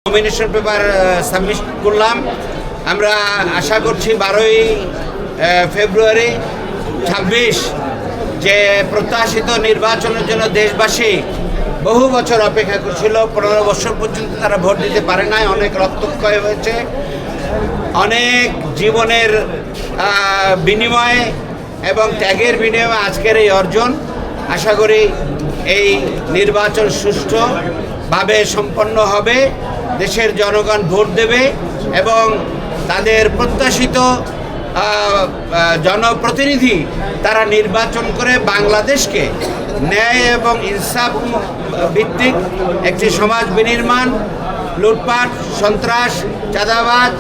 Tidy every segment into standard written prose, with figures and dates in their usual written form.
Nomination paper submit করলাম। আমরা আশা করছি 12ই ফেব্রুয়ারি 26 যে প্রত্যাশিত নির্বাচনের জন্য দেশবাসী বহু বছর অপেক্ষা করছিল। 15 বছর পর্যন্ত তারা ভোট দিতে পারে নাই, অনেক রক্তক্ষয় হয়েছে, অনেক জীবনের বিনিময়ে এবং ত্যাগের বিনিময়ে আজকের এই অর্জন। আশা করি এই নির্বাচন সুষ্ঠুভাবে সম্পন্ন হবে, দেশের জনগণ ভোট দেবে এবং তাদের প্রত্যাশিত জনপ্রতিনিধি তারা নির্বাচন করে বাংলাদেশকে ন্যায় এবং ইনসাফ ভিত্তিক একটি সমাজ বিনির্মাণ, লুটপাট, সন্ত্রাস, চাঁদাবাজ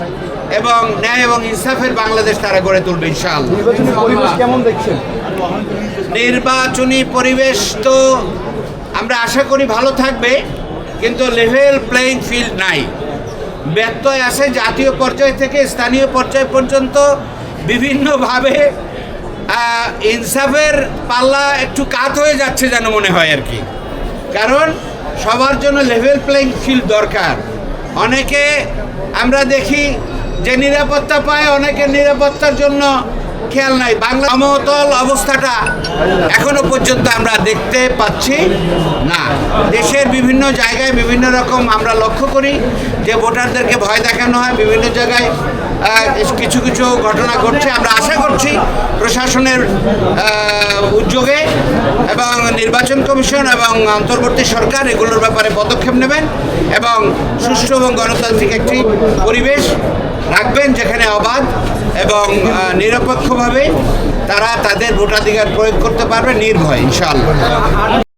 এবং ন্যায় এবং ইনসাফের বাংলাদেশ তারা গড়ে তুলবে ইনশাআল্লাহ। নির্বাচনী পরিবেশ কেমন দেখছেন? নির্বাচনী পরিবেশ তো আমরা আশা করি ভালো থাকবে, কিন্তু লেভেল প্লেইং ফিল্ড নাই, ব্যত্যয় আছে। জাতীয় পর্যায় থেকে স্থানীয় পর্যায় পর্যন্ত বিভিন্নভাবে ইনসাফের পাল্লা একটু কাত হয়ে যাচ্ছে যেন মনে হয় আর কি। কারণ সবার জন্য লেভেল প্লেইং ফিল্ড দরকার। অনেকে আমরা দেখি যে নিরাপত্তা পায়, অনেকের নিরাপত্তার জন্য খেয়াল নাই। বাংলা সমতল অবস্থাটা এখনো পর্যন্ত আমরা দেখতে পাচ্ছি না। দেশের বিভিন্ন জায়গায় বিভিন্ন রকম আমরা লক্ষ্য করি যে ভোটারদেরকে ভয় দেখানো হয়, বিভিন্ন জায়গায় কিছু কিছু ঘটনা ঘটছে। আমরা আশা করছি প্রশাসনের উদ্যোগে এবং নির্বাচন কমিশন এবং অন্তর্বর্তী সরকার এগুলোর ব্যাপারে পদক্ষেপ নেবেন এবং সুষ্ঠু এবং গণতান্ত্রিক একটি পরিবেশ রাখবেন, যেখানে অবাধ এবং নিরপেক্ষভাবে তারা তাদের ভোটাধিকার প্রয়োগ করতে পারবে নির্ভয় ইনশাআল্লাহ।